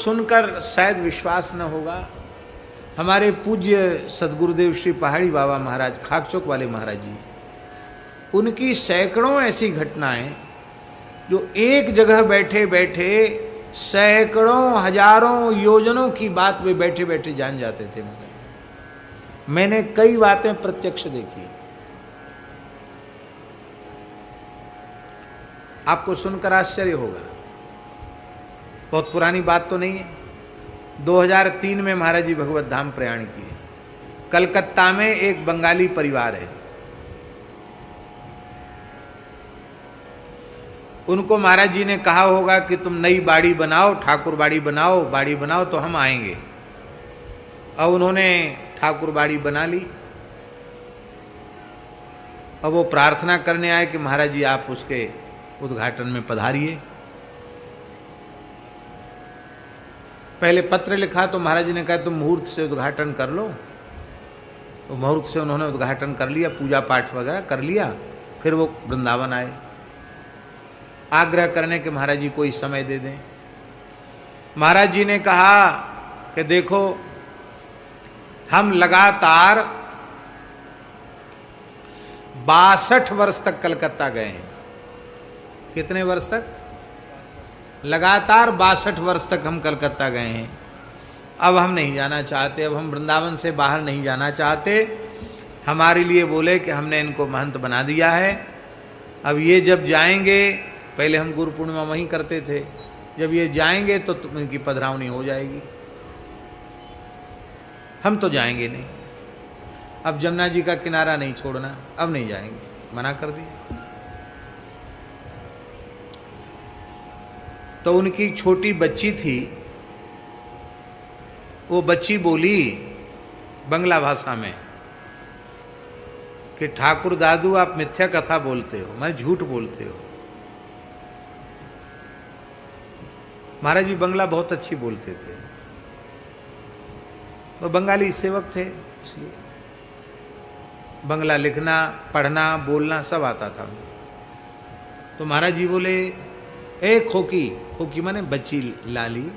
सुनकर शायद विश्वास न होगा, हमारे पूज्य सदगुरुदेव श्री पहाड़ी बाबा महाराज, खाकचौक वाले महाराज जी, उनकी सैकड़ों ऐसी घटनाएं जो एक जगह बैठे बैठे सैकड़ों हजारों योजनों की बात वे बैठे बैठे जान जाते थे। मैंने कई बातें प्रत्यक्ष देखी। आपको सुनकर आश्चर्य होगा, बहुत पुरानी बात तो नहीं है। 2003 में महाराज जी भगवत धाम प्रयाण किए। कलकत्ता में एक बंगाली परिवार है, उनको महाराज जी ने कहा होगा कि तुम नई बाड़ी बनाओ, ठाकुर बाड़ी बनाओ तो हम आएंगे। और उन्होंने ठाकुर बाड़ी बना ली। अब वो प्रार्थना करने आए कि महाराज जी आप उसके उद्घाटन में पधारिए। पहले पत्र लिखा तो महाराज जी ने कहा तुम मुहूर्त से उद्घाटन कर लो। तो मुहूर्त से उन्होंने उद्घाटन कर लिया, पूजा पाठ वगैरह कर लिया। फिर वो वृंदावन आए, आग्रह करने के महाराज जी कोई समय दे दें। महाराज जी ने कहा कि देखो हम लगातार 62 वर्ष तक कलकत्ता गए हैं। कितने वर्ष तक? लगातार 62 वर्ष तक हम कलकत्ता गए हैं। अब हम नहीं जाना चाहते, अब हम वृंदावन से बाहर नहीं जाना चाहते। हमारे लिए बोले कि हमने इनको महंत बना दिया है। अब ये जब जाएंगे, पहले हम गुरु पूर्णिमा वहीं करते थे, जब ये जाएंगे तो इनकी पधरावनी हो जाएगी, हम तो जाएंगे नहीं। अब जमुना जी का किनारा नहीं छोड़ना, अब नहीं जाएंगे, मना कर दिया। तो उनकी छोटी बच्ची थी, वो बच्ची बोली बंगला भाषा में कि ठाकुर दादू आप मिथ्या कथा बोलते हो, मैं झूठ बोलते हो। महाराज जी बंगला बहुत अच्छी बोलते थे, वो बंगाली सेवक थे, इसलिए बंगला लिखना, पढ़ना, बोलना सब आता था। तो महाराज जी बोले ए खोकी, खोकी माने बच्ची लाली,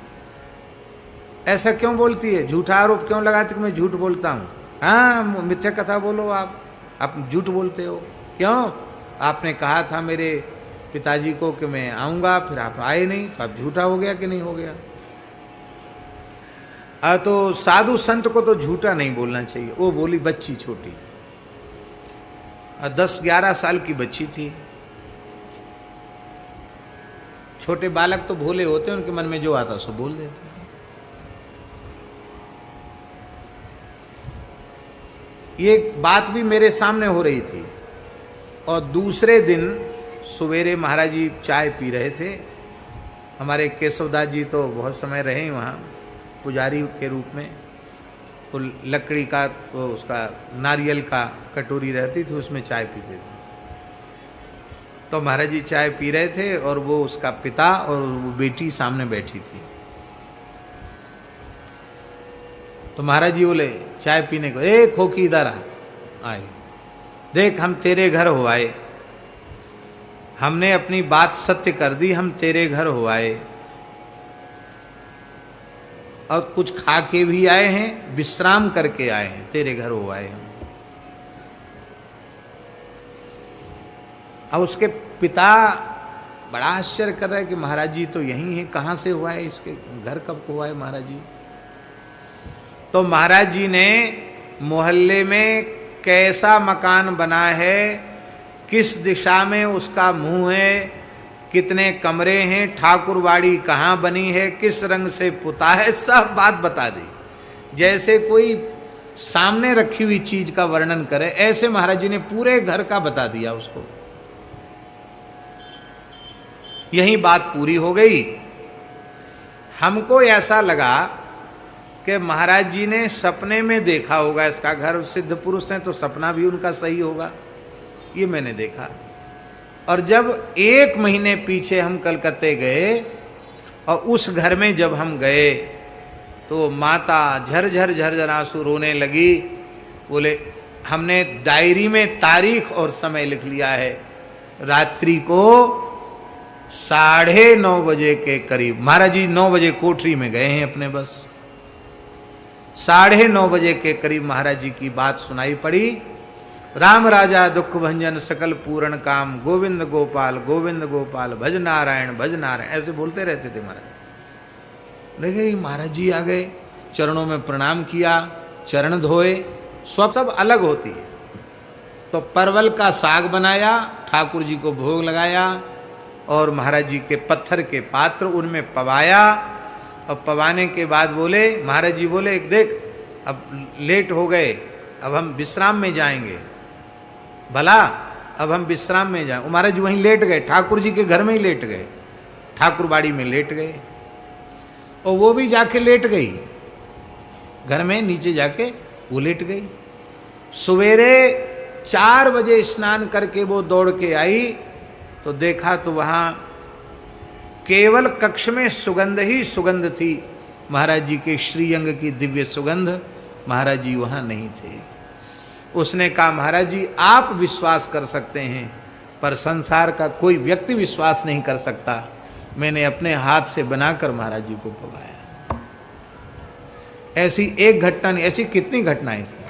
ऐसा क्यों बोलती है, झूठा आरोप क्यों लगाती कि मैं झूठ बोलता हूँ? हाँ मिथ्या कथा बोलो, आप झूठ बोलते हो। क्यों? आपने कहा था मेरे पिताजी को कि मैं आऊँगा, फिर आप आए नहीं, तो आप झूठा हो गया कि नहीं हो गया? तो साधु संत को तो झूठा नहीं बोलना चाहिए। वो बोली बच्ची छोटी, 10-11 साल की बच्ची थी। छोटे बालक तो भोले होते हैं, उनके मन में जो आता सो बोल देते। ये बात भी मेरे सामने हो रही थी। और दूसरे दिन सवेरे महाराज जी चाय पी रहे थे। हमारे केशवदास जी तो बहुत समय रहे वहाँ पुजारी के रूप में। तो लकड़ी का तो उसका नारियल का कटोरी रहती थी, उसमें चाय पीते थे। तो महाराज जी चाय पी रहे थे और वो उसका पिता और वो बेटी सामने बैठी थी। तो महाराज जी बोले चाय पीने को, ए खोकी इधर आए, देख हम तेरे घर हो आए, हमने अपनी बात सत्य कर दी, हम तेरे घर हो आए और कुछ खा के भी आए हैं, विश्राम करके आए हैं, तेरे घर हो आए हम। और उसके पिता बड़ा आश्चर्य कर रहे हैं कि महाराज जी तो यहीं हैं, कहाँ से हुआ है, इसके घर कब को हुआ है महाराज जी? तो महाराज जी ने मोहल्ले में कैसा मकान बना है, किस दिशा में उसका मुंह है, कितने कमरे हैं, ठाकुरवाड़ी कहाँ बनी है, किस रंग से पुता है, सब बात बता दी। जैसे कोई सामने रखी हुई चीज का वर्णन करे, ऐसे महाराज जी ने पूरे घर का बता दिया उसको। यही बात पूरी हो गई। हमको ऐसा लगा कि महाराज जी ने सपने में देखा होगा इसका घर, सिद्ध पुरुष हैं तो सपना भी उनका सही होगा, ये मैंने देखा। और जब 1 महीने पीछे हम कलकत्ते गए और उस घर में जब हम गए तो माता झरझर झरझर आंसू रोने लगी। बोले हमने डायरी में तारीख और समय लिख लिया है, रात्रि को 9:30 के करीब महाराज जी 9 बजे कोठरी में गए हैं अपने, बस 9:30 के करीब महाराज जी की बात सुनाई पड़ी। राम राजा दुख भंजन सकल पूर्ण काम, गोविंद गोपाल भज नारायण ऐसे बोलते रहते थे महाराज। देखिए महाराज जी आ गए, चरणों में प्रणाम किया, चरण धोए, सब अलग होती है। तो परवल का साग बनाया, ठाकुर जी को भोग लगाया और महाराज जी के पत्थर के पात्र उनमें पवाया। और पवाने के बाद बोले, महाराज जी बोले देख अब लेट हो गए, अब हम विश्राम में जाएंगे। भला अब हम विश्राम में जाए। महाराज जी वहीं लेट गए, ठाकुर जी के घर में ही लेट गए, ठाकुर बाड़ी में लेट गए। और वो भी जाके लेट गई घर में, नीचे जाके वो लेट गई। सवेरे 4 बजे स्नान करके वो दौड़ के आई तो देखा तो वहाँ केवल कक्ष में सुगंध ही सुगंध थी, महाराज जी के श्रीअंग की दिव्य सुगंध। महाराज जी वहाँ नहीं थे। उसने कहा महाराज जी आप विश्वास कर सकते हैं पर संसार का कोई व्यक्ति विश्वास नहीं कर सकता, मैंने अपने हाथ से बनाकर महाराज जी को पवाया। ऐसी एक घटना नहीं, ऐसी कितनी घटनाएं थी।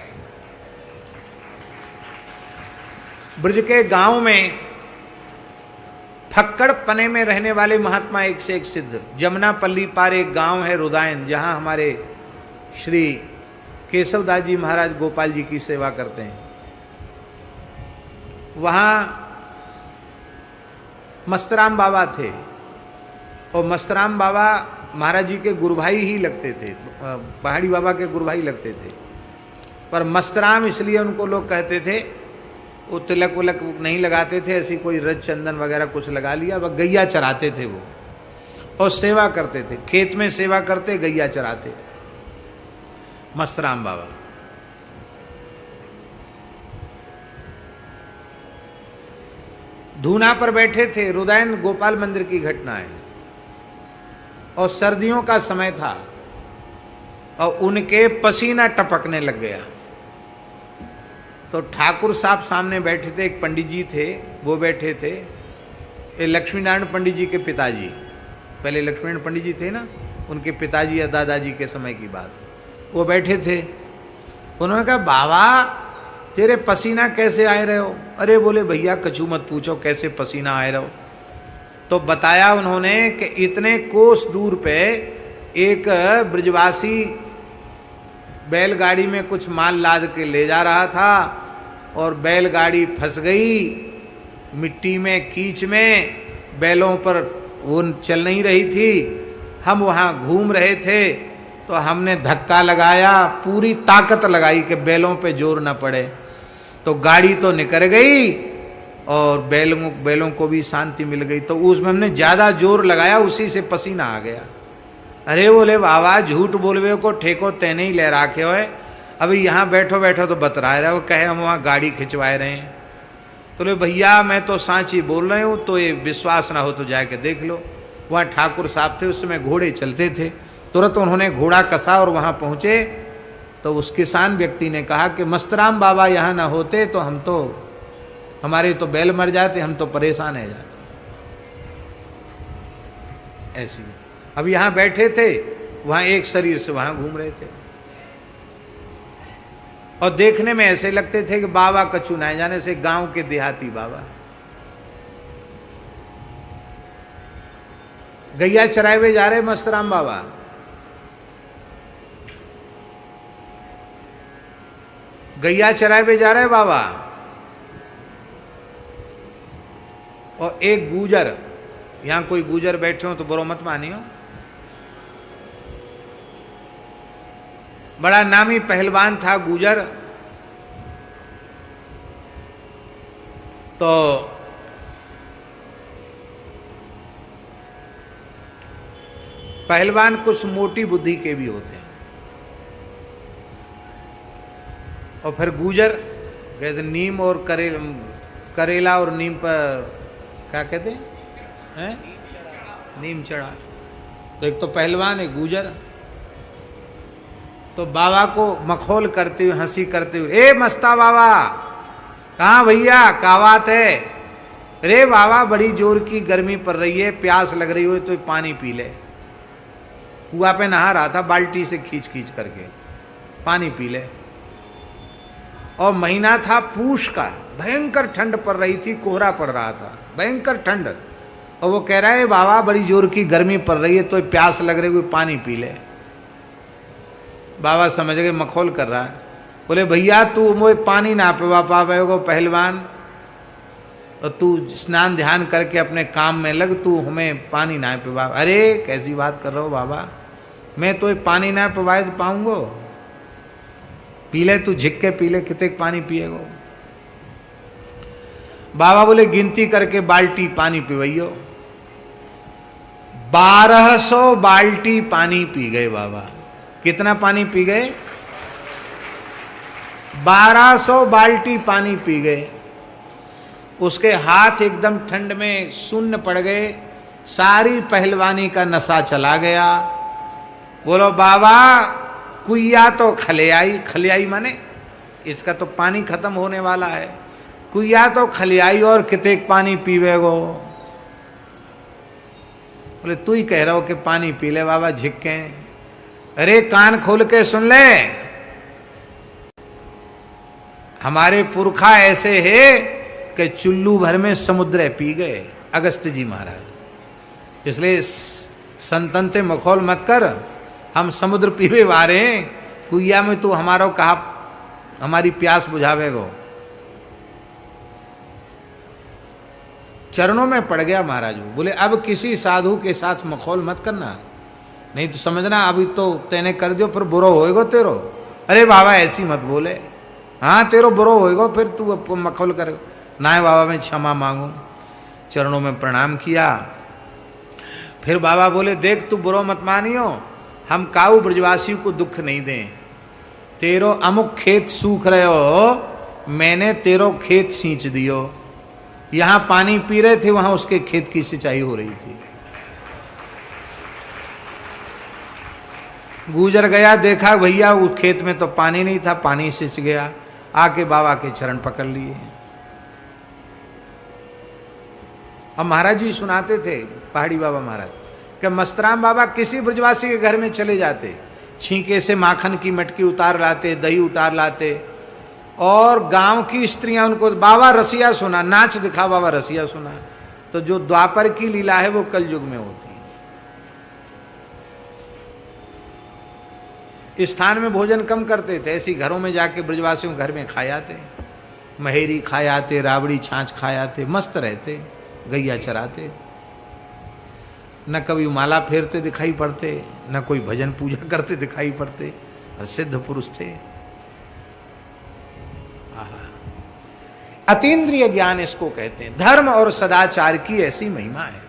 ब्रज के गांव में फक्कड़ पने में रहने वाले महात्मा एक से एक सिद्ध। जमुनापल्ली पार एक गांव है रुदायन, जहां हमारे श्री केशवदास जी महाराज गोपाल जी की सेवा करते हैं। वहां मस्तराम बाबा थे और मस्तराम बाबा महाराज जी के गुरु भाई ही लगते थे, पहाड़ी बाबा के गुरु भाई लगते थे। पर मस्तराम इसलिए उनको लोग कहते थे, वो तिलक विलक नहीं लगाते थे, ऐसी कोई रज चंदन वगैरह कुछ लगा लिया। वह गैया चराते थे वो और सेवा करते थे, खेत में सेवा करते, गैया चराते मस्तराम बाबा। धूना पर बैठे थे, रुदायन गोपाल मंदिर की घटना है। और सर्दियों का समय था और उनके पसीना टपकने लग गया। तो ठाकुर साहब सामने बैठे थे, एक पंडित जी थे वो बैठे थे, ये लक्ष्मी नारायण पंडित जी के पिताजी, पहले लक्ष्मी नारायण पंडित जी थे ना, उनके पिताजी या दादाजी के समय की बात, वो बैठे थे। उन्होंने कहा बाबा तेरे पसीना कैसे आए रहे हो? अरे बोले भैया कछु मत पूछो कैसे पसीना आए रहो। तो बताया उन्होंने कि इतने कोस दूर पे एक ब्रजवासी बैलगाड़ी में कुछ माल लाद के ले जा रहा था और बैलगाड़ी फंस गई मिट्टी में, कीच में, बैलों पर वो चल नहीं रही थी। हम वहाँ घूम रहे थे तो हमने धक्का लगाया, पूरी ताकत लगाई कि बैलों पे जोर न पड़े। तो गाड़ी तो निकल गई और बैलों को भी शांति मिल गई। तो उसमें हमने ज़्यादा जोर लगाया, उसी से पसीना आ गया। अरे बोले बाबा झूठ बोलवे को ठेको तेने ही ले राखे हो, अभी यहाँ बैठो बैठो तो बतरा रहे हो, कहे हम वहाँ गाड़ी खिंचवाए रहे हैं। तो बोले भैया मैं तो सांची बोल रहे हूँ, तो ये विश्वास ना हो तो जाके देख लो। वहाँ ठाकुर साहब थे, उस समय घोड़े चलते थे। तुरंत उन्होंने घोड़ा कसा और वहाँ पहुँचे तो उस किसान व्यक्ति ने कहा कि मस्तराम बाबा यहाँ ना होते तो हम तो, हमारे तो बैल मर जाते, हम तो परेशान है जाते। ऐसी अब यहाँ बैठे थे, वहाँ एक शरीर से वहाँ घूम रहे थे और देखने में ऐसे लगते थे कि बाबा कछु ना जाने से गांव के देहाती बाबा। गैया चराए हुए जा रहे मस्तराम बाबा। गैया चराए हुए जा रहे बाबा और एक गूजर, यहां कोई गूजर बैठे हो तो बुरा मत मानियो, बड़ा नामी पहलवान था गूजर। तो पहलवान कुछ मोटी बुद्धि के भी होते हैं। और फिर गूजर कहते नीम और करेला और नीम पर क्या कहते हैं, नीम चढ़ा। तो एक तो पहलवान है गूजर, तो बाबा को मखौल करते हुए, हंसी करते हुए, ए मस्ता बाबा कहाँ भैया, क्या बात है? रे बाबा बड़ी जोर की गर्मी पड़ रही है, प्यास लग रही हो तो पानी पी ले। कुआं पे नहा रहा था, बाल्टी से खींच खींच करके, पानी पी ले। और महीना था पूष का, भयंकर ठंड पड़ रही थी, कोहरा पड़ रहा था, भयंकर ठंड। और वो कह रहा है बाबा बड़ी जोर की गर्मी पड़ रही है तो प्यास लग रही है, कोई पानी पी ले। बाबा समझ गए मखौल कर रहा है। बोले भैया तू मुझे पानी ना पिवा पावेगो पहलवान, और तू स्नान ध्यान करके अपने काम में लग, तू हमें पानी ना पिवा। अरे कैसी बात कर रहे हो बाबा, मैं तो पानी ना पिवा पाऊंगो, पी ले तू, झिक के पी ले, कितने पानी पिएगो। बाबा बोले गिनती करके बाल्टी पानी पिवैयो। 1200 बाल्टी पानी पी गए बाबा। कितना पानी पी गए? 1200 बाल्टी पानी पी गए। उसके हाथ एकदम ठंड में शून्य पड़ गए, सारी पहलवानी का नशा चला गया। बोलो बाबा कुइया तो खलियाई, खलियाई माने इसका तो पानी खत्म होने वाला है, कुइया तो खलियाई और कितने पानी पीवेगो। बोले तू ही कह रहा हो कि पानी पी ले बाबा झिक्के। अरे कान खोल के सुन ले, हमारे पुरखा ऐसे है कि चुल्लू भर में समुद्र पी गए, अगस्त जी महाराज। इसलिए संतन से मखौल मत कर, हम समुद्र पीवे वारे हैं, कुइया में तू हमारा कहा हमारी प्यास बुझावेगो। चरणों में पड़ गया महाराज। बोले अब किसी साधु के साथ मखौल मत करना, नहीं तो समझना अभी तो तेने कर दियो फिर बुरो होएगो तेरो। अरे बाबा ऐसी मत बोले, हाँ तेरो बुरो होएगो फिर तू मखौल करेगो। ना बाबा मैं क्षमा मांगू, चरणों में प्रणाम किया। फिर बाबा बोले देख तू बुरो मत मानियो, हम काऊ ब्रजवासियों को दुख नहीं दें। तेरो अमुक खेत सूख रहे हो, मैंने तेरो खेत सींच दियो। यहां पानी पी रहे थे, वहां उसके खेत की सिंचाई हो रही थी। गुजर गया, देखा भैया उस खेत में तो पानी नहीं था, पानी सिंच गया। आके बाबा के चरण पकड़ लिए। अब महाराज जी सुनाते थे, पहाड़ी बाबा महाराज, कि मस्तराम बाबा किसी ब्रजवासी के घर में चले जाते, छींके से माखन की मटकी उतार लाते, दही उतार लाते, और गांव की स्त्रियां उनको बाबा रसिया सुना, नाच दिखा बाबा रसिया सुना। तो जो द्वापर की लीला है वो कल युग में होती है। इस स्थान में भोजन कम करते थे, ऐसी घरों में जाके ब्रजवासियों घर में खाए आते, महेरी खाए आते, राबड़ी छाछ खाए आते, मस्त रहते, गैया चराते, न कभी माला फेरते दिखाई पड़ते, न कोई भजन पूजा करते दिखाई पड़ते, और सिद्ध पुरुष थे। अतीन्द्रिय ज्ञान इसको कहते हैं। धर्म और सदाचार की ऐसी महिमा है।